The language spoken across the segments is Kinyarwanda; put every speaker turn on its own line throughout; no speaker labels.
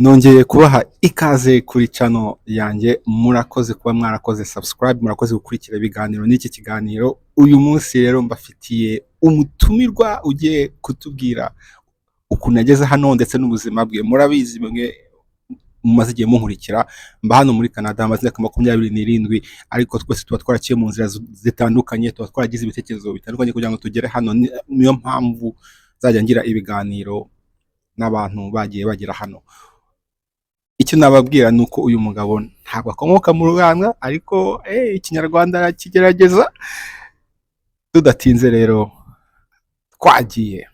Nongeye kubaha ikaze kuri channel yanjye, murakoze kuba mwarakoze subscribe, murakoze gukurikira ibiganiro n'iki kiganiro. Uyu munsi rero mbafitiye umutumirwa ugiye kutubwira ukuntu yageze hano ndetse n'ubuzima bwe. Murabizi mwe mumaze igihe munkurikira, mba hano muri Canada amaze imyaka 27, ariko twese tuba twaraciye mu nzira zitandukanye, tuba twaragize ibitekerezo bitandukanye kugira ngo tugere hano. Niyo mpamvu zajya ngira ibiganiro n'abantu bagiye bagira hano. Icyo nababwira nuko uyu mugabo ntabwo akomoka mu Rwanda, ariko ikinyarwanda arakigerageza. Tudatinze rero twagiye.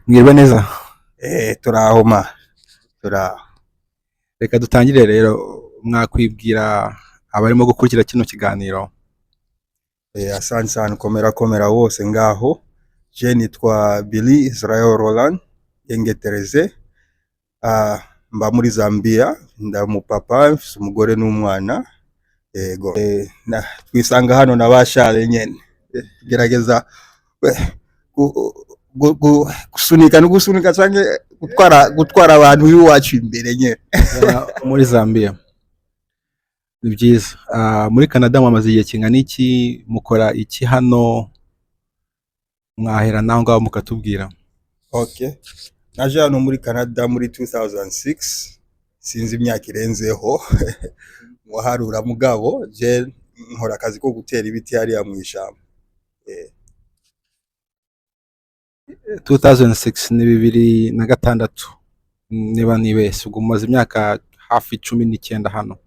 Mwirwa neza?
Turahoma. Turaho.
Reka dutangire rero, mwakwibwira abarimo gukurikira kino kiganiro.
Asante sana, komera wose ngaho. Je nitwa Billy Israel Roland Yengetereze. Mba muri Zambia, ndamupapa, mfise umugore n'umwana. Yego. Twisanga hano nabashale nyene. Gerageza gusunika no gusunika canke gutwara abantu iwacu imbere nyene.
Muri Zambia. Ni byiza. Muri Canada mwamaze igihe kingana iki? Mukora iki hano? Mwahera naho ngaho mukatubwira.
Okay. Naje hano muri Canada muri 2006. Sinzi imyaka irenzeho. Muharura mugabo je nkora akazi ko gutera ibiti hariya mu ishamba.
2006 ni 2006 niba nibese. Ubwo mumaze imyaka hafi 19 hano.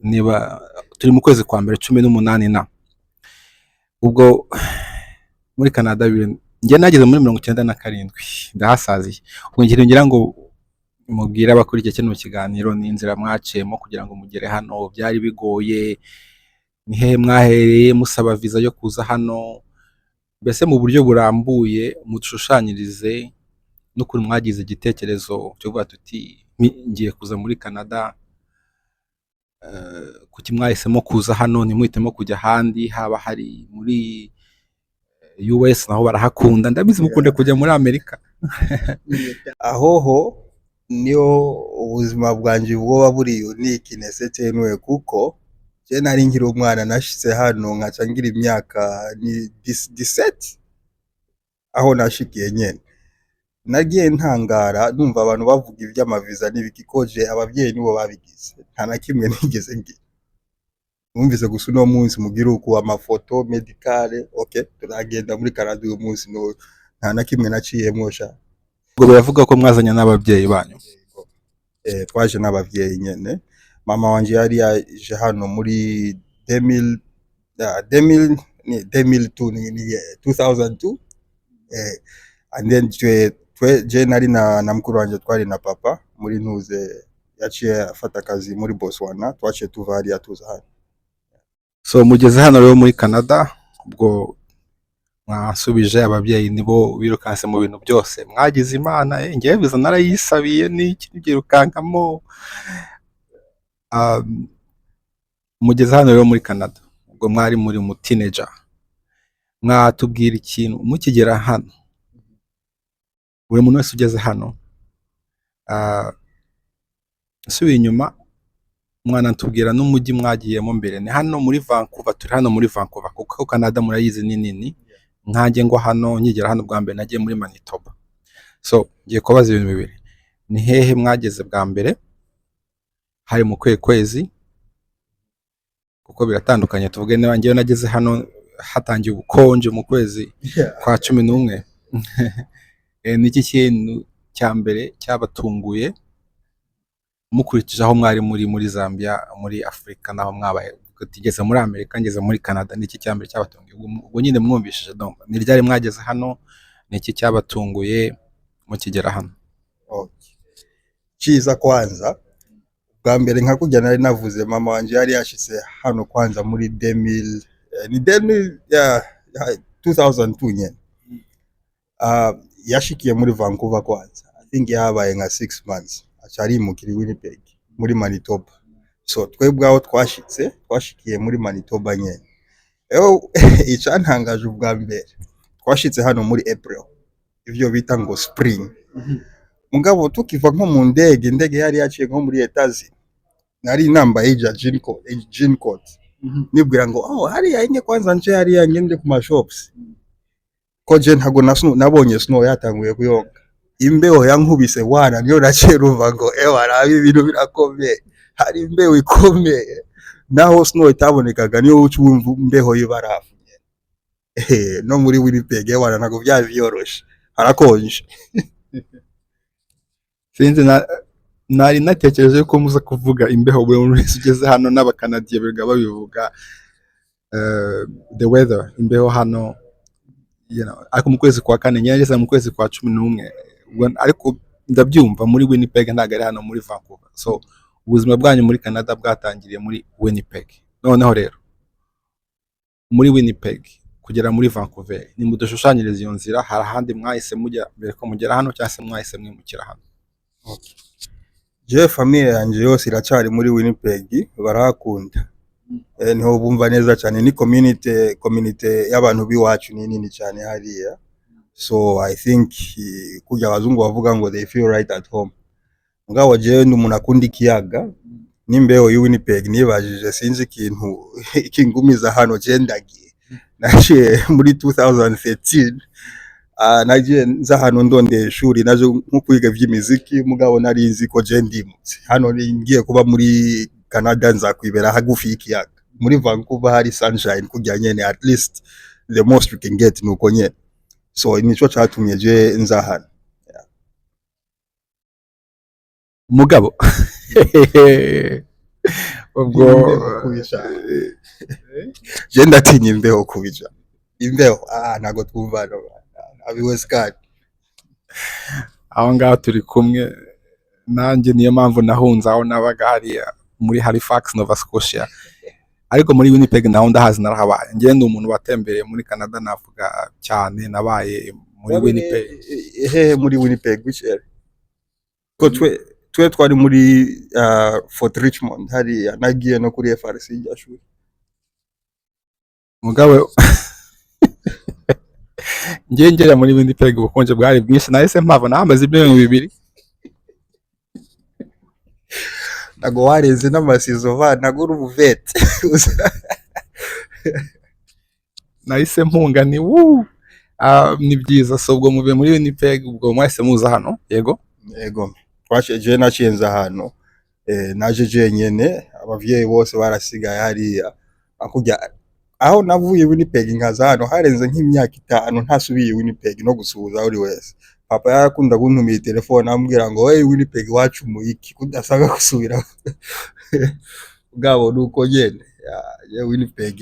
Niba turi mu kwezi kwa mbere 18 na. Ubwo muri Canada njye nageze muri 97 ndahasaziye. Ubwo ngira ngo mubwira abakurikiye kino kiganiro n'inzira mwaciyemo kugira ngo mugere hano. Byari bigoye? Ni hehe mwahereye musaba visa yo kuza hano? Mbese mu buryo burambuye mushushanyirize n'ukuri mwagize igitekerezo cyo kuvuga tuti ngiye kuza muri Canada. Kuki mwahisemo kuza hano ntimuhitemo kujya ahandi? Haba hari muri US naho barahakunda, ndabizi mukunde kujya muri Amerika.
Ahoho niyo ubuzima bwanje bwoba buri unique nesetenwe, kuko je nari ngira umwana nashitse hano nkaca ngira imyaka ni 17 aho nashikiye nyene. Nagiye ntangara numva abantu bavuga ivy'amaviza n'ibikikoje, abavyeyi nibo babigize, nta na kimwe nigeze ngira. Numvise gusa uno munsi mugira uko amafoto medicale. Okay, turagenda muri Canada uyu munsi, no nta na kimwe naciyemo sha.
Ubwo biravuga ko mwazanya n'abavyeyi banyu?
Twaje n'abavyeyi nyene. Mama wanje yari yaje hano muri 2002 2002. And then je nari na mukuru wanje twari na papa muri ntuze yaciye afata akazi muri Botswana, twaciye tuva hariya tuza hano.
So mugeze hano rero muri Canada, ubwo mwasubije abavyeyi nibo birukanse mu bintu byose. Mwagize Imana, ngiye biza narayisabiye n'iki ngirukankamo. Mugeze hano rero muri Canada, ubwo mwari muri mu teenager. Mwatubwira ikintu mukigera hano? Buri muntu wese ugeze hano subiye inyuma, mwana ntubwira n'umujyi mwagiyemo mbere. Ni hano muri Vancouver? Turi hano muri Vancouver kuko Canada murayizi ni nini. Nkanjye ngo hano nkigera hano bwa mbere nagiye muri Manitoba. So ngiye kubaza ibintu bibiri. Ni hehe mwageze bwa mbere? Hari mu kwezi? Kuko biratandukanye. Tuvuge niba ngiye nageze hano hatangiye ubukonje mu kwezi kwa 11. Niki kintu cya mbere cyabatunguye mukurikije aho mwari muri Zambia, muri Afrika naho mwabaye? Tigeze muri Amerika, ngeze muri Canada. Niki cya mbere cyabatunguye? Ubwo nyine mwumvishije donc ni ryari mwageze hano, niki cyabatunguye mukigera hano?
Okay. Chiza kwanza bwa mbere nka kujya nari navuze, mama wanje yari yashitse hano kwanza muri 2002 nyene. Yashikiye muri Vancouver kwanza. I think yabaye nka 6 months. Acari mukiri Winnipeg muri Manitoba. So twebwe aho twashikiye muri Manitoba nyene. Icyantangaje ubwa mbere twashitse hano muri April, ivyo bita ngo spring. Mugabo tukiva nko mu indege yari yaciye nko muri etazi, nari nambaye jean coat, nibwira ngo oh hariya inge kwanza nje hariya ngende ku mashops, ko je ntago nabonye snow yatanguye kuyonga, imbeho yankubise wana niyo naciye ruva ngo arabe ibintu birakomeye, hari imbeho ikomeye, naho snow itabonekaga niyo ucumva imbeho y'ibarafu. No muri Winnipeg wana ntago byari byoroshe, harakonje.
Sinzi nari natekereje ko muza kuvuga imbeho buri muntu wese ugeze hano n'abakanadiye biga babivuga the weather, imbeho hano ariko mu kwezi kwa kane nyageze mu kwezi kwa 11, ariko ndabyumva muri Winnipeg ntago ari hano muri Vancouver. So ubuzima bwanyu muri Canada bwatangiriye muri Winnipeg. Noneho rero muri Winnipeg kugera muri Vancouver ni mudushushanyiriza iyo nzira, hari ahandi mwahise mujya mbere ko mugera hano cyangwa se mwahise mwimukira hano?
Je famille yanje yose iracari muri Winnipeg, barahakunda. Niho bumva neza cyane, ni community y'abantu biwacu ni nini cyane hariya. So I think kujya abazungu bavuga ngo they feel right at home. Ngaho je ndi umuntu akunda ikiyaga n'imbeho y'u Winnipeg, nibajije sinzi ikintu ikingumiza hano je ndagiye. Naciye muri 2013 nagiye nza hano ndondeye ishuri naje nko kwiga vy'imiziki, mugabo nari nzi ko je ndimutse hano ngiye kuba muri Canada, nza kwibera hagufi y'ikiyaga. Muri Vancouver hari sunshine kujya nyene, at least the most we can get nuko nyene. So nico cyatumye je nza hano.
Mugabo ubwo
je ndatinya imbeho kubija. Imbeho ntago twumva abiweskari.
Aho ngaho turi kumwe nanjye, niyo mpamvu nahunze aho nabaga hariya muri Halifax, Nova Scotia, ariko muri Winnipeg naho ndahazi, narahabaye. Njye ndi umuntu watembereye muri Canada, navuga cyane nabaye muri Winnipeg.
Muri Winnipeg which area? Ko twe twari muri Fort Richmond hariya, nagiye no kuri FRC y'ashuri.
Mugabo ngera muri Winnipeg ubukonje bwari bwinshi, nahise mpava namaze ibyumweru 2.
Nago wareze n'amasizo nago urubuvete.
Nahise mpunga ni ni byiza. So ubwo muve muri Winnipeg, ubwo mwahise muza hano? Yego
twasheje naciyenza hano, naje jenyene, abavyeyi bose barasigaye hariya. Akujya aho navuye Winnipeg nkaza hano harenze nk'imyaka 5 ntasubiye Winnipeg no gusuhuza uri wese. Papa yarakunda kuntumira telefone ambwira ngo hey Winnipeg wacu muyiki kudasanga gusubira. Gabo nuko nyene ya Winnipeg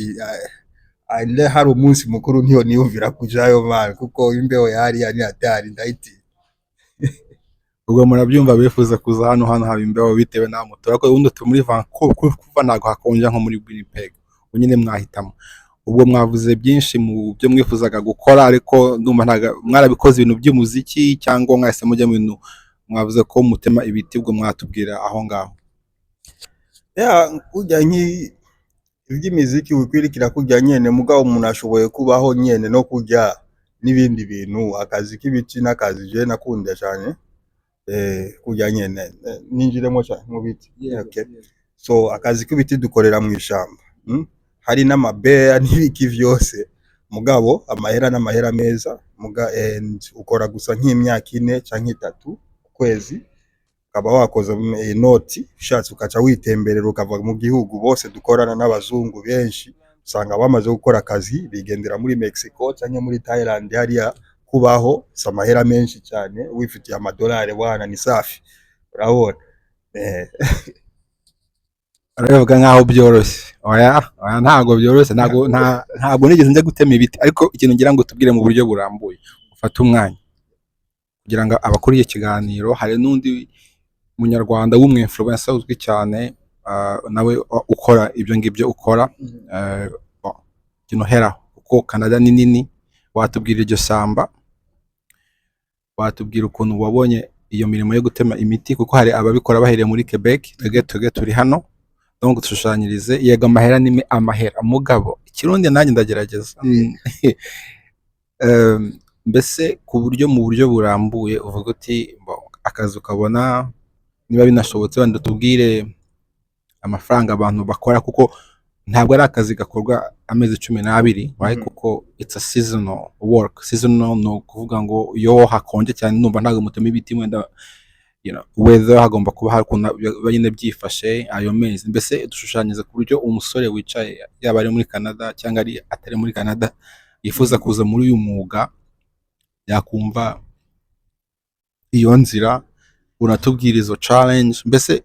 ande hari umunsi mukuru ntiyo niyumvira kujayo mara, kuko imbeho yari yani atari ndahiti.
Ubwo murabyumva bifuza kuza hano haba imbeho bitewe na mutora ko ubundi turi muri Vancouver kuva ntago hakonja nko muri Winnipeg. Nyine mwahitamo. Ubwo mwavuze byinshi mu byo mwifuzaga gukora, ariko ndumva ntago mwarabikoze ibintu by'umuziki cyangwa mwahise mujya mu bintu, mwavuze ko mutema ibiti, ubwo mwatubwira aho ngaho?
Kujya iby'imiziki wikwirikira kujya nyene, mugabo umuntu ashoboye kubaho nyene no kujya n'ibindi bintu. Akazi k'ibiti n'akazi je nakunda cyane, kujya nyene ninjiremo cyane mu biti. Okay. So akazi k'ibiti dukorera mu ishamba, hari n'amabeya n'ibiki vyose, mugabo amahera n'amahera meza, ukora gusa nk'imyaka 4 canke 3 kwezi, ukaba wakoze inoti, ushatse ukaca witemberera ukava mu gihugu. Bose dukorana n'abazungu benshi, usanga bamaze gukora akazi bigendera muri Mexico canke muri Thailand. Hariya kubaho samahera menshi cyane, wifitiye amadolari bwana ni safi, urabona.
Aravuga nkaho byoroshye. Oya ntago byoroshye, ntago nigeze njya gutema ibiti, ariko ikintu ngira ngo tubwire mu buryo burambuye, ufata umwanya kugira ngo abakuriye ikiganiro. Hari n'undi munyarwanda w'umwinfluencer uzwi cyane, nawe ukora ibyo ngibyo ukora, hera kuko Canada ni nini. Watubwira iryo samba, watubwira ukuntu wabonye iyo mirimo yo gutema imiti, kuko hari ababikora bahereye muri Quebec, twege turi hano. Donc tushushanyirize. Yego amahera ni amahera, mugabo ikirundi nanjye ndagerageza. mbese ku buryo mu buryo burambuye uvuga uti akazi ukabona niba binashobotse wenda tubwire amafaranga abantu bakora, kuko ntabwo ari akazi gakorwa amezi 12, right? Kuko it's a seasonal work. Seasonal no kuvuga ngo iyo hakonje cyane numva ntabwo mutema ibiti wenda, weather hagomba kuba hari ukuntu nyine byifashe ayo mezi. Mbese dushushanyiriza ku buryo umusore wicaye yaba ari muri Canada cyangwa atari muri Canada yifuza kuza muri uyu mwuga yakumva iyo nzira, unatubwira izo challenge, mbese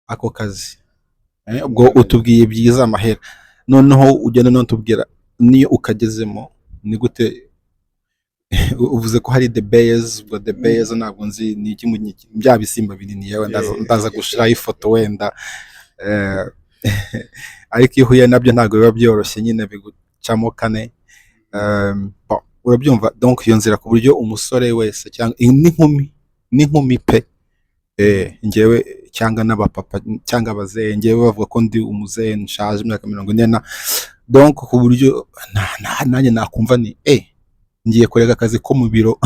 ako kazi ubwo utubwiye byiza amahera, noneho ugenda no tubwira niyo ukagezemo ni gute. Uvuze ko hari the bears, ubwo the bears ntabwo nzi ni iki bya bisimba binini, yewe ndaza gushiraho ifoto wenda, ariko iyo uhuye nabyo ntabwo biba byoroshye, nyine bigucamo kane. Urabyumva, donc iyo nzira ku buryo umusore wese cyangwa n'inkumi pe, njyewe cyangwa n'abapapa cyangwa abazee, njyewe bavuga ko ndi umuzee nshaje imyaka 40, donc ku buryo nanjye nakumva ni ngiye kurega akazi ko mu biro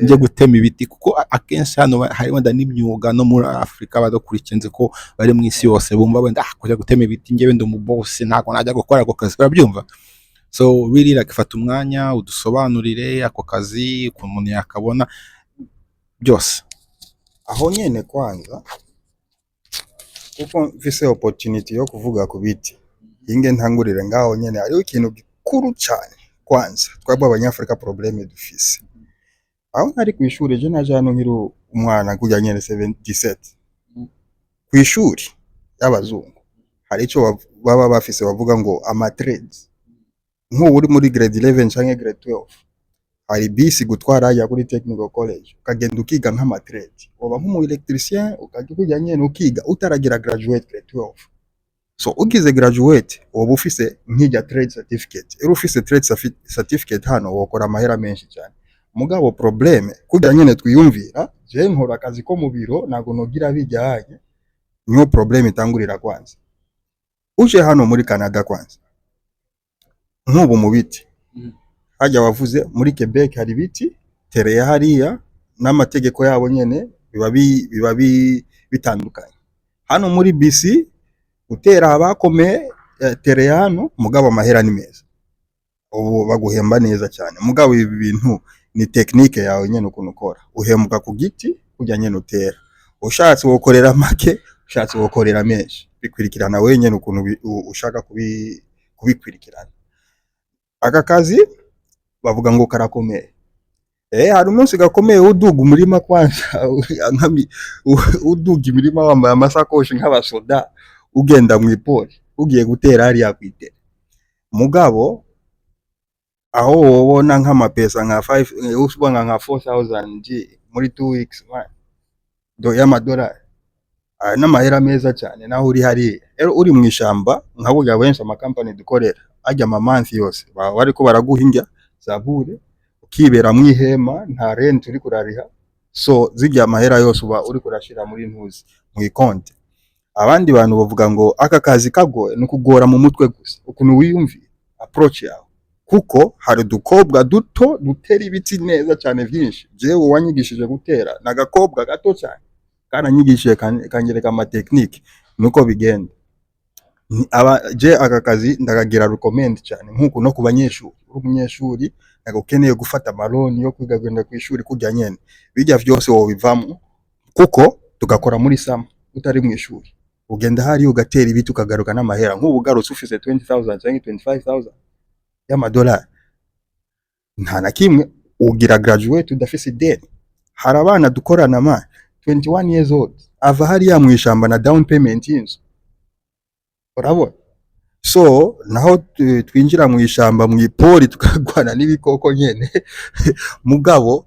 njye gutema ibiti, kuko akenshi hano hari wenda n'imyuga no muri Afrika badakurikiye ko bari mu isi yose bumva wenda kujya gutema ibiti, njyewe ndi umubosi ntabwo najya gukora ako kazi, urabyumva. So really like fata umwanya udusobanurire ako kazi ukuntu umuntu yakabona byose
aho nyene. Kwanza kuko mfise opportunity yo kuvuga ku biti, inge ntangurire ngaho nyene, hariho ikintu gikuru cyane. Kwanza twabwa abanyafrika probleme dufise, aho nari ku ishuri je naje hano nkiri umwana kujya nyene 77 ku ishuri y'abazungu, hari ico baba bafise bavuga ngo ama trades. Nk'ubu uri muri grade 11 canke grade 12, hari bisi gutwara ya kuri technical college ukagenda ukiga nk'ama trade, uba nk'umu electricien ukajya nyene ukiga utaragira graduate grade 12. So ugize graduate uba ufise nk'ijya trade certificate, ero ufise trade certificate hano wokora amahera menshi cyane. Mugabo probleme kujya nyene twiyumvira, je nkora akazi ko mu biro nago nogira bijyanye, niyo probleme itangurira. Kwanza uje hano muri Canada, kwanza nk'ubu mu biti hajya wavuze muri Quebec hari biti tereye hariya n'amategeko yabo nyene biba bitandukanye. Hano muri BC utera abakomeye tereye hano, mugabo amahera ni meza, ubu baguhemba neza cyane. Mugabo ibi bintu ni technique yawe nyene ukuntu ukora, uhembwa ku giti kujya nyene utera, ushatse wokorera make, ushatse wokorera menshi, bikwirikirana wewe nyene ukuntu ushaka kubikwirikirana. Aka kazi bavuga ngo karakomeye, hari umunsi gakomeye uduga umurima. Kwanza uduga imirima wambaye amasakoshi nk'abasoda ugenda mu ipori ugiye gutera hariya kwitera. Mugabo aho wobona nk'amapesa nka 5 usubanga nka 4000 muri 2 weeks do y'amadolari, n'amahera meza cyane. Naho uri hariya uri mu ishamba nkaburya benshi amakampani dukorera ajya amamansi yose bari ko baraguhinga zabure, ukibera mu ihema nta rent uri kurariha, so zijya amahera yose uba uri kurashira muri ntuzi mu ikonte. Abandi bantu bavuga ngo aka kazi kagoye no kugora mu mutwe gusa, ukuntu wiyumviye approach yawe, kuko hari dukobwa duto dutera ibiti neza cyane byinshi. Jewe wanyigishije gutera nagakobwa gato cyane, kananyigishije kanyereka ama technique nuko bigenda. Je aka kazi ndagagira recommend cyane, nkuko no ku banyeshuri. Uri umunyeshuri nagukeneye gufata amaloni yo kwiga genda ku ishuri kujya nyene, bijya vyose wowe bivamo, kuko tugakora muri sama utari mu ishuri, ugenda hari ugatera ibiti ukagaruka n'amahera. Nk'ubu garutse ufise 20000 cyangwa 25000 y'amadolari, nta na kimwe ugira graduate udafise ideni. Hari abana dukorana 21 years old ava hariya mu ishamba na down payment y'inzu, urabona. So naho twinjira mu ishamba mu ipori tukagwana n'ibikoko nyene mugabo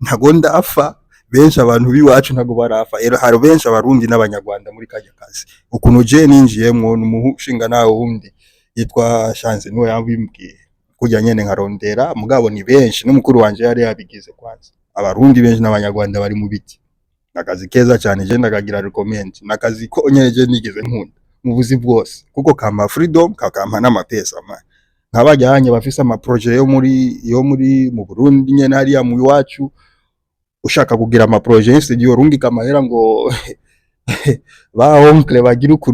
ntagonda afa. Benshi abantu biwacu ntago barafa, hari benshi abarundi n'abanyarwanda muri kajya kazi. Ukuntu je ninjiyemwo n'umushinga nawe wundi yitwa Chance niwe yabimbwiye kujya nyene nkarondera, mugabo ni benshi n'umukuru wanje yari yabigize. Kwanza abarundi benshi n'abanyarwanda bari mu biti, nakazi keza cyane. Je ndagagira recommend nakazi ko nyene je nigeze nkunda mu buzi bwose, kuko kama freedom kakampa n'amapesa nk'abajyanye bafise ama projet yo muri mu Burundi nyene hariya mu iwacu, ushaka kugira ama projet y'studio urungika amahera ngo ba oncle bagira uku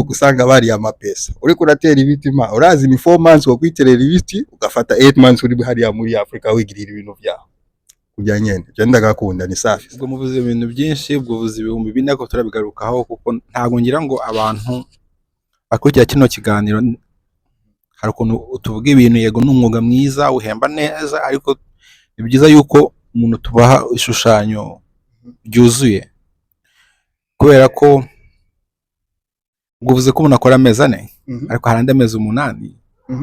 usanga bari amapesa, uriko uratera ibiti urazi ni 4 months wo kwiterera ibiti ugafata 8 months uri hariya muri Afrika wigirira ibintu vyawe kujya nyene. Je ndagakunda ni safi.
ubwo muvuze ibintu byinshi, ubwo buzi ibihumbi bine ko turabigarukaho kuko ntabwo ngira ngo abantu bakurikira kino kiganiro hari ukuntu tuvuga ibintu, yego ni umwuga mwiza uhemba neza, ariko ni byiza yuko umuntu tubaha ishushanyo ryuzuye, kubera ko ubwo uvuze ko umuntu akora amezi ane, ariko hari andi amezi 8,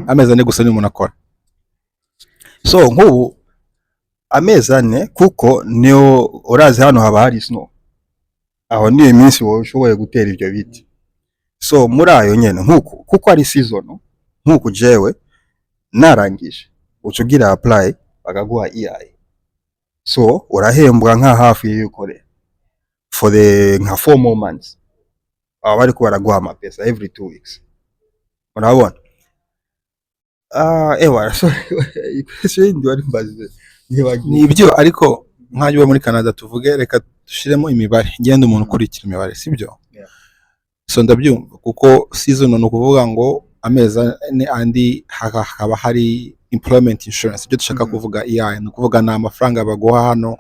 amezi ane gusa niyo umuntu akora.
So nk'ubu amezi ane kuko niyo urazi hano haba hari snow, aho niyo minsi wowe ushoboye gutera ibyo biti. So muri ayo nyene nkuko kuko ari season, nkuko jewe narangije ucugira apply bakaguha EI, so urahembwa nka hafi y'ukore for the nka 4 more months, aba bariko baraguha amapesa every 2 weeks, urabona. Ewa sorry question ndi wari mbaze
ni ibyo, ariko nk'ayo muri Canada tuvuge, reka dushiremo imibare, ngende umuntu ukurikira imibare, sibyo? So ndabyumva kuko season no kuvuga ngo amezi ane andi hakaba hari employment insurance, ibyo dushaka kuvuga EI no kuvuga na amafaranga baguha hano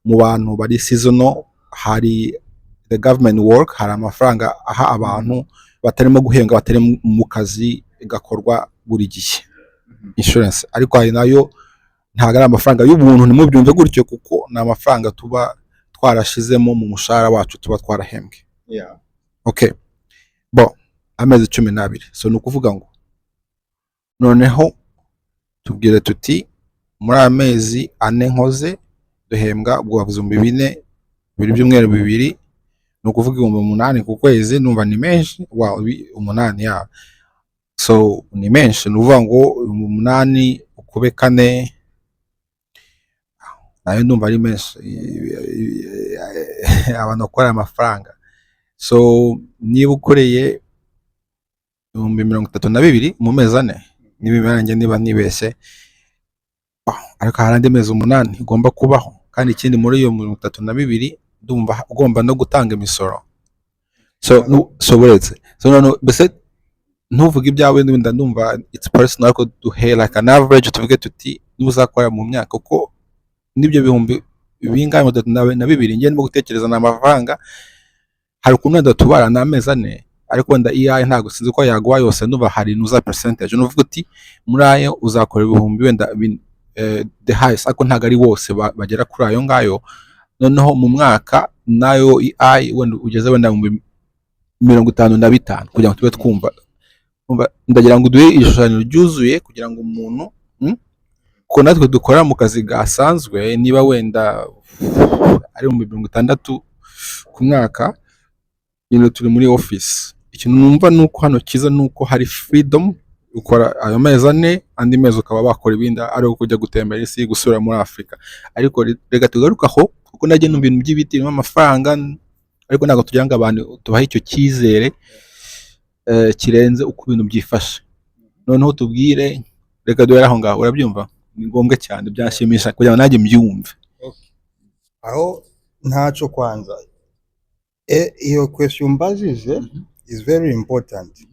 mu bantu bari seasonal. Hari the government work, hari amafaranga aha abantu batarimo guhenga, batari mu kazi gakorwa buri gihe, insurance. Ariko hari nayo ntago ari amafaranga y'ubuntu, ntimubyumve gutyo, kuko ni amafaranga tuba twarashizemo mu mushahara wacu tuba twarahembwe. Okay, bo amezi 12, so ni ukuvuga ngo noneho tubwire tuti muri amezi ane nkoze duhembwa ubwo bavuze 4 bibiri byumweru bibiri, ni ukuvuga 8 ku kwezi. Numva ni menshi, 8 ya, so ni menshi. Ni uvuga ngo 8 ukube 4, nayo ndumva ari menshi abantu bakora amafaranga. So niba ukoreye 32,000 mu mezi ane, nibibarange niba nibeshye, ariko hari andi mezi 8 ugomba kubaho, kandi ikindi muri iyo 32 ndumva ugomba no gutanga imisoro. So buretse, so no bese ntuvuga ibyawe, ndumva it's personal, ariko duhe like an average, tuvuge tuti nuzakora mu myaka, uko nibyo bihumbi bingahe 32 ngiye ndimo gutekereza na amafaranga. Hari ukuntu ndatubara na amezi ane, ariko wenda EI ntago sinzi ko yaguha yose, ndumva hari nuza percentage, nuvuga uti muri ayo uzakora ibihumbi wenda the highest, ariko ntago ari wose bagera kuri ayo ngayo. Noneho mu mwaka nayo EI wenda ugeze wenda mu 55 kugira ngo tube twumva, ndagira ngo duhe ishushanyo ryuzuye kugira ngo umuntu ko natwe dukora mu kazi gasanzwe, niba wenda ari mu 60 ku mwaka, turi muri office. Ikintu numva nuko hano kiza nuko hari freedom, ukora ayo mezi ane, andi mezi ukaba bakora ibindi, ari kujya gutembera isi, gusura muri Afrika. Ariko rega tugarukaho kuko najye no bintu by'ibiti birimo amafaranga, ariko ntago tugira ngo abantu tubahe icyo cyizere kirenze uko ibintu byifashe. Noneho tubwire, reka duhere aho ngaho, urabyumva? Ni ngombwa cyane, byanshimisha kugira ngo najye mbyumve.
Aho ntaco kwanza iyo question mbajije is very important.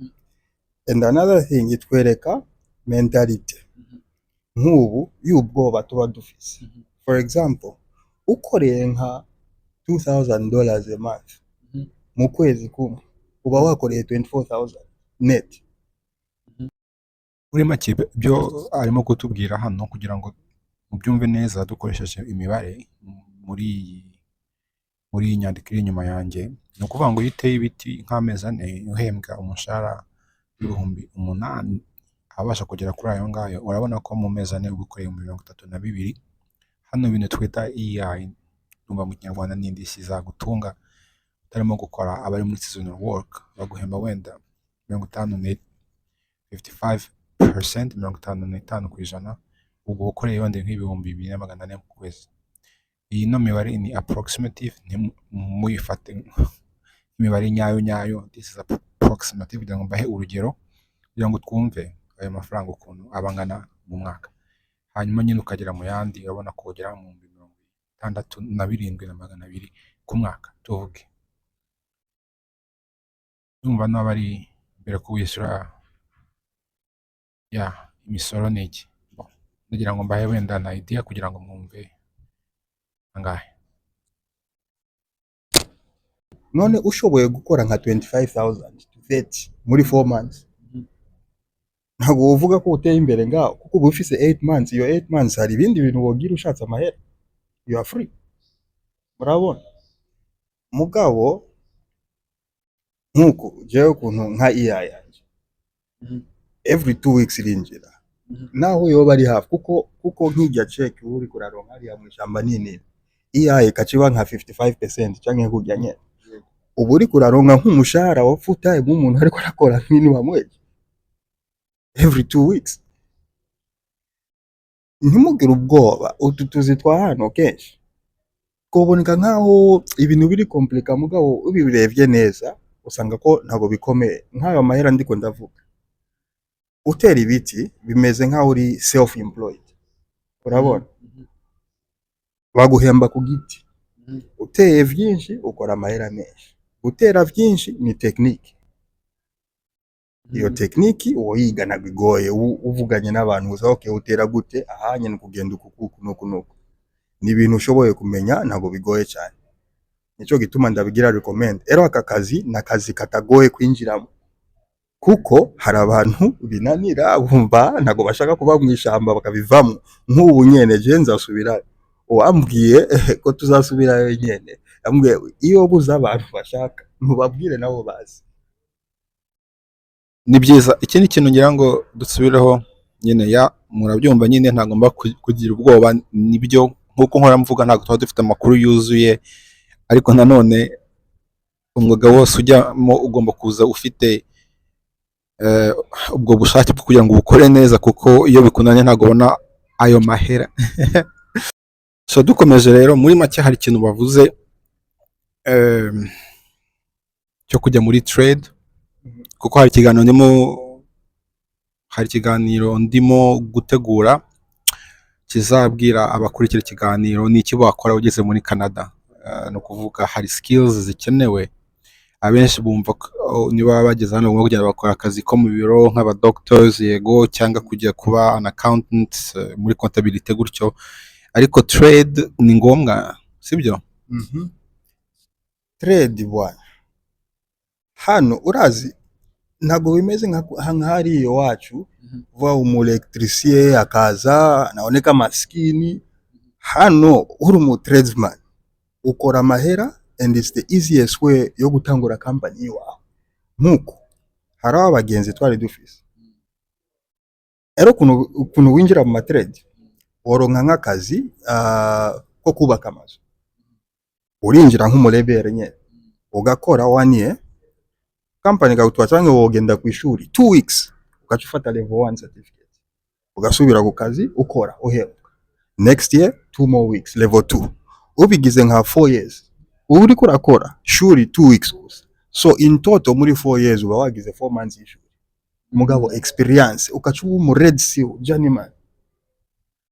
And another thing, itwereka mentality nk'ubu y'ubwoba tuba dufise. For example, ukoreye nka $2,000 a month mu kwezi kumwe, uba wakoreye 24,000 net.
Muri make byo arimo kutubwira hano kugira ngo mubyumve neza dukoresheje imibare muri nyandiko iri inyuma yanjye. Ni ukuvuga ngo iyo uteye ibiti nk'amezi ane uhembwa umushahara w'ibihumbi 8, abasha kugera kuri ayo ngayo. Urabona ko mu mezi ane ugukoreye 32. Hano ibintu twita EI, numva mu Kinyarwanda n'indishyi zagutunga utarimo gukora, abari muri seasonal work baguhemba wenda 55%, 55%, ubwo ukoreye wenda nk'ibihumbi 2,400 ku kwezi. Iyi no mibare ni approximative, muyifate imibare nyayo. This is approximative kugira ngo mbahe urugero kugira ngo twumve. ayo mafaranga ukuntu abangana mu mwaka, hanyuma nyine ukagera mu yandi urabona ko ugera mu 67,200 ku mwaka tuvuge, urumva naba ari mbere ko wishyura ya imisoro n'iki. Ndagira ngo mbahe wenda na idea kugira ngo mwumve angahe.
none ushoboye gukora nka 25,000 vet muri 4 months ntabwo uvuga ko uteye imbere ngaho, kuko uba ufise 8 months. Iyo 8 months hari ibindi bintu wogira ushatse amahera, you are free. Murabona mugabo nkuko jewe ukuntu nka iya yanje every 2 weeks irinjira, naho yoba ari hafi, kuko nkijya check uri kuraronka ari mu ishamba nini iya ikaciba nka 55% canke kujya nye ubu uri kuraronka nk'umushahara wa full time umuntu ariko arakora nk'ini wa mwezi every 2 weeks. Ntimugire ubwoba, utu tuzi twa hano kenshi kuboneka nkaho ibintu biri komplika, mugabo ubirebye neza usanga ko ntabwo bikomeye. Nk'ayo mahera ndiko ndavuga, utera ibiti bimeze nkaho uri self employed, urabona baguhemba ku giti, uteye vyinshi ukora amahera menshi, utera vyinshi ni technique. Iyo technique uyiga nabigoye, uvuganye n'abantu uza okay utera gute, ahanye kugenda nuku ni ibintu ushoboye kumenya, ntabwo bigoye cyane. Nico gituma ndabigira recommend. Ero aka kazi nakazi katagoye kwinjiramo, kuko hari abantu binanira bumva ntabwo bashaka kuba mu ishamba bakabivamo. Nk'ubu nyene je nzasubira, uwambwiye ko tuzasubira nyene ambwiye iyo buza abantu bashaka mubabwire nabo bazi.
Ni byiza, ikindi kintu ngira ngo dusubireho nyine ya murabyumva nyine ntagomba kugira ubwoba, nibyo nkuko nkora mvuga ntabwo tuba dufite amakuru yuzuye, ariko nanone umwuga wose ujyamo ugomba kuza ufite ubwo bushake bwo kugira ngo ubukore neza, kuko iyo bikunanye ntabwo ubona ayo mahera. So dukomeje rero, muri make hari ikintu bavuze cyo kujya muri trade, kuko hari ikiganiro ndimo gutegura kizabwira abakurikira ikiganiro n'iki bakora ugeze muri Canada. No kuvuga hari skills zikenewe, abenshi bumva niba bageze hano ngo kugenda bakora akazi ko mu biro nk'aba doctors yego, cyangwa kujya kuba an accountant muri comptabilité gutyo, ariko trade ni ngombwa, sibyo?
Trade bwana hano urazi ntabwo bimeze nk'ahari iyo wacu vuba umu electricien akaza naoneka maskini. Hano uri umu tradesman ukora amahera, and it's the easiest way yo gutangura company yawe. Nkuko hari abagenzi twari dufise ero kuno winjira mu trade woronka nk'akazi ko kubaka amazu, urinjira nk'umurebere nye ugakora 1 year, company gutwa cyangwa wogenda ku ishuri 2 weeks ukacufata level 1 certificate, ugasubira ku kazi ukora uhembwa. Next year 2 more weeks level 2, ubigize nka 4 years uri kurakora shuri 2 weeks gusa. So in total muri 4 years uba wagize 4 months y'ishuri, mugabo experience ukacuba mu red seal journeyman.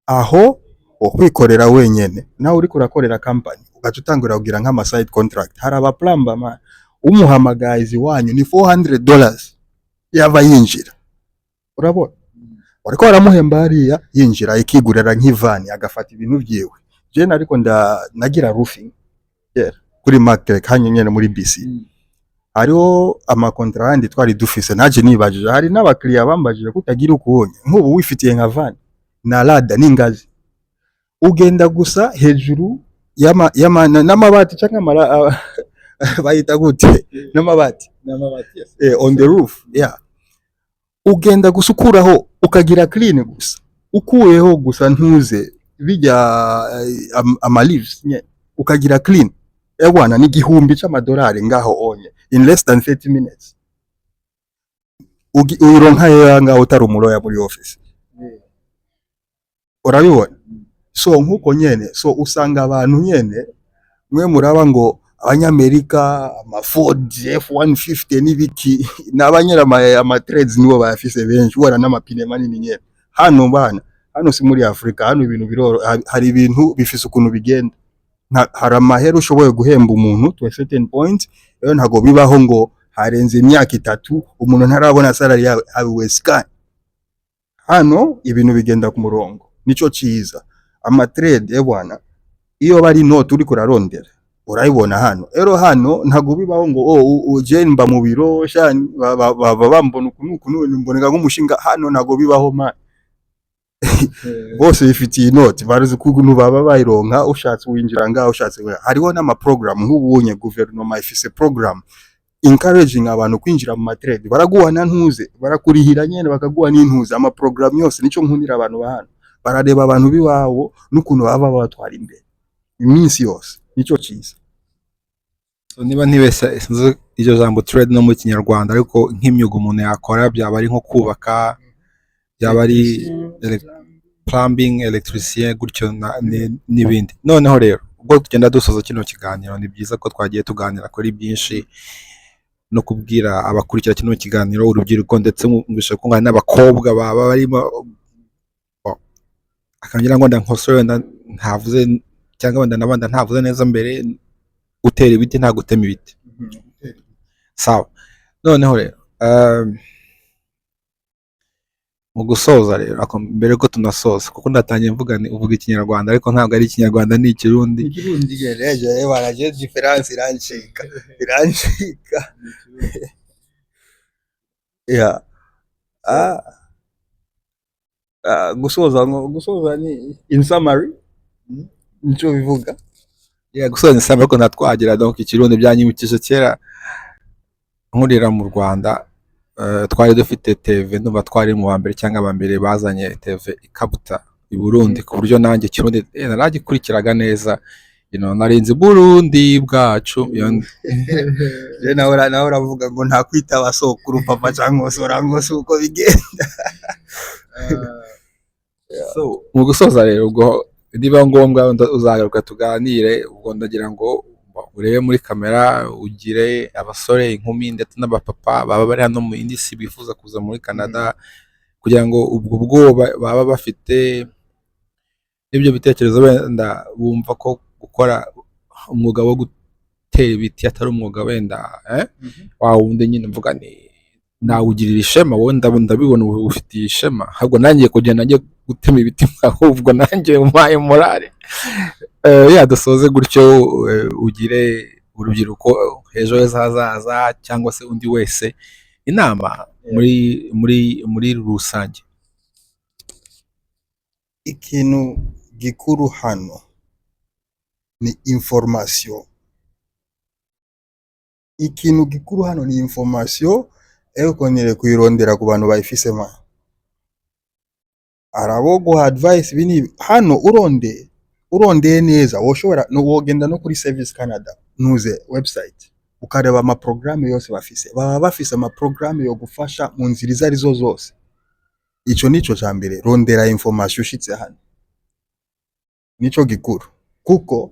Aho ukwikorera wenyene nawe uri kurakorera company ugacutangira kugira nk'ama side contract. Hari aba plumber man umuhamagazi wanyu ni $400 yava yinjira, urabona ariko baramuhemba hariya yinjira ikigurira nk'ivani agafata ibintu byiwe. Je nariko nagira roofing kuri market kanye nyene muri BC. Hariho ama contract twari dufise, naje nibajije hari n'abakiriya bambajije kutagira ukubonye nk'ubu wifitiye nka van na ladder n'ingazi, ugenda gusa hejuru n'amabati cyangwa bayita gute n'amabati yes. On the roof ugenda gusukuraho ukagira clean gusa, ukuyeho gusa ntuze bijya ama leaves nye ukagira clean bwana ni $1,000 ngaho onye in less than 30 minutes. Uronka yanga utari umuroya muri office, urabibona. So nkuko nyene, so usanga abantu nyene mwe muraba ngo abanyamerika ama Ford F150 n'ibiki n'abanyera ama trades nibo bayafise benshi ubona n'amapine manini nyene hano bana hano si muri Afrika hano ibintu biroro hari ibintu bifise ukuntu bigenda hari amahera ushoboye guhemba umuntu to a certain point rero ntago bibaho ngo harenze imyaka 3 umuntu ntarabona salary yawe abiwe sky hano ibintu bigenda ku murongo nico ciza ama trade bwana iyo bari note uri kurarondera urayibona hano rero hano ntago bibaho ngo uje mba mu biro shani bambona ukuntu mboneka nk'umushinga hano ntago bibaho man bose bifitiye inoti baruzi ukuntu baba bayironka ushatse winjira ngaho ushatse hariho n'ama program nk'ubunye guverinoma ifise program encouraging abantu kwinjira mu matrade baraguhana ntuze barakurihira nyene bakaguha n'intuze ama program yose nico nkundira abantu bahano barareba abantu biwawo n'ukuntu baba batwara imbere iminsi yose nico ciza.
So niba ntibese iryo jambo trade no mu Kinyarwanda ariko nk'imyuga umuntu yakora byaba ari nko kubaka byaba ari plumbing electricien gutyo n'ibindi. Noneho rero ubwo tugenda dusoza kino kiganiro ni byiza ko twagiye tuganira kuri byinshi no kubwira abakurikira kino kiganiro urubyiruko ndetse mubishe kungana n'abakobwa baba barimo akangira ngo ndankosore ntavuze cyangwa wenda nabanda ntavuze neza mbere gutera ibiti nta gutema ibiti. Sawa noneho rero mu gusoza rero mbere ko tunasoza kuko ndatangiye mvuga ni uvuga Ikinyarwanda ariko ntabwo ari Ikinyarwanda ni Ikirundi
gereje baraje difference irancika yeah gusoza ni in summary nico bivuga
gusoza ni summary ko natwagira donc Ikirundi byanyibukije kera nkurira mu Rwanda twari dufite TV ndumva twari mu wa mbere cyangwa abambere bazanye TV ikabuta i Burundi ku buryo nanjye Kirundi naragikurikiraga neza narinzi Burundi bwacu
je nawe uravuga ngo nta kwita abasokuru papa cyangwa sorango uko bigenda.
So mu gusoza rero ubwo niba ngombwa uzagaruka tuganire ubwo ndagira ngo urebe muri kamera ugire abasore inkumi ndetse n'abapapa baba bari hano mu indi si bifuza kuza muri Canada kugira ngo ubwo bwoba baba bafite ibyo bitekerezo wenda bumva ko gukora umwuga wo gutera ibiti atari umwuga wenda wundi nyine mvuga ni nawugirira ishema wowe ndabibona ufitiye ishema ahubwo nangiye kugenda njye gutema ibiti ahubwo nanjye umpaye morale dusoze gutyo ugire urubyiruko ejo hazaza cyangwa se undi wese inama muri rusange.
Ikintu gikuru hano ni information. Ikintu gikuru hano ni information kongere kuyirondera ku bantu bayifisema arabo guha advice bini hano uronde neza woshobora no wogenda no kuri Service Canada nuze website ukareba ama programme yose baba bafise ama programme yo gufasha mu nzira izari zo zose. Ico nico cyambere rondera information ushitse hano nico gikuru kuko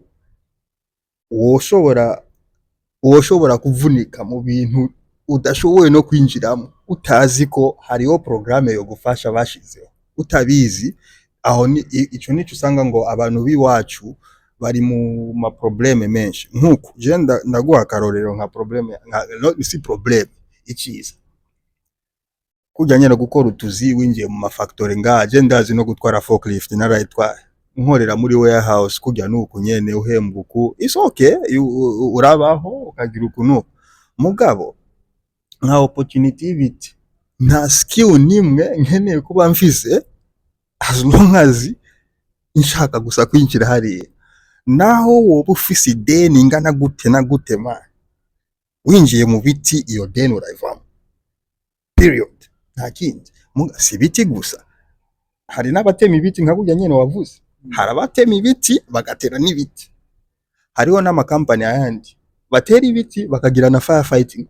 woshobora kuvunika mu bintu udashoboye no kwinjiramo utazi ko hariho programme yo gufasha bashizeho utabizi aho ico nico usanga ngo abantu biwacu bari mu ma probleme menshi nkuko je ndaguha karorero nka probleme si probleme ikiza kujyanye no gukora utuzi winjiye mu mafactory ngaje ndazi no gutwara forklift narayitwara nkorera muri warehouse kujya nuko nyene uhembuku is okay urabaho ukagira ukuntu mugabo nka opportunity nta skill nimwe nkeneye kuba mfise as long as nshaka gusa kwinjira hariya naho woba ufise ideni ingana gute na gute ma winjiye mu biti iyo deni urayivamo period nta kindi si biti gusa hari n'abatema ibiti nka burya nyene wavuze hari abatema ibiti bagatera n'ibiti hariho n'amakampani ayandi batera ibiti bakagira na firefighting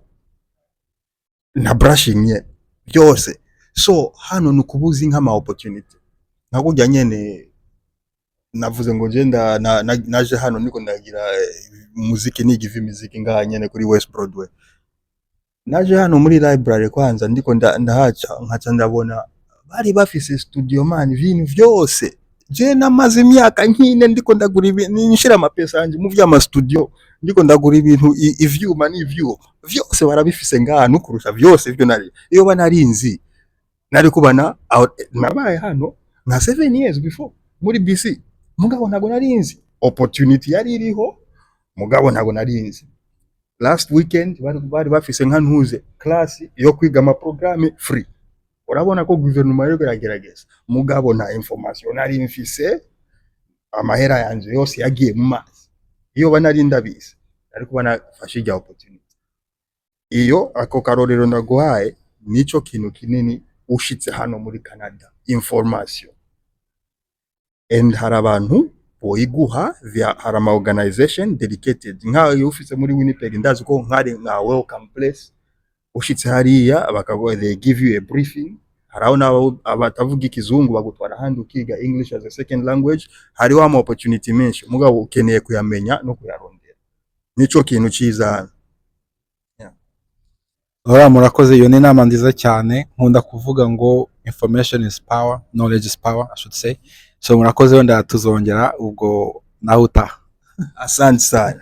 na brushing nyene byose so hano nukubuzi nk'ama opportunity nka burya nyene navuze ngo je naje hano niko ndagira muziki niga imiziki ngaha nyene kuri West Broadway. Naje hano muri library kwanza ndiko ndahaca nkaca ndabona bari bafise studio man ibintu vyose. Je namaze imyaka nkine ndiko ndagura ninshira amapesa yanje mu vyama studio ndiko ndagura ibintu ivyuma n'ivyuma vyose barabifise ngaha no kurusha vyose ivyo nari iyo banarinzi nari kubana nabaye hano nka 7 years before muri BC mugabo ntago narinzi opportunity yari iriho mugabo ntago narinzi. Last weekend bari bafise nka ntuze class yo kwiga ama programme free. Urabona ko guverinoma yo geragerageza mugabo nta information nari mfise amahera yanje yose yagiye mu mazi. Iyo banarinda bise ariko banafashe ijya opportunity iyo ako karorero ndaguhaye nico kintu kinini ushitse hano muri Canada information and hari abantu boyiguha via harama organization dedicated nka ufise muri Winnipeg ndazi ko nkari nka welcome place ushitse hariya bakago they give you a briefing. Haraho nabo abatavuga ikizungu bagutwara handi ukiga English as a second language. Hariho ama opportunity menshi mugabo ukeneye kuyamenya no kuyarondera nico kintu ciza.
Ora murakoze, iyo ni inama nziza cyane. Nkunda kuvuga ngo information is power, knowledge is power, I should say. So murakoze, wenda tuzongera ubwo naho utaha.
Asante sana.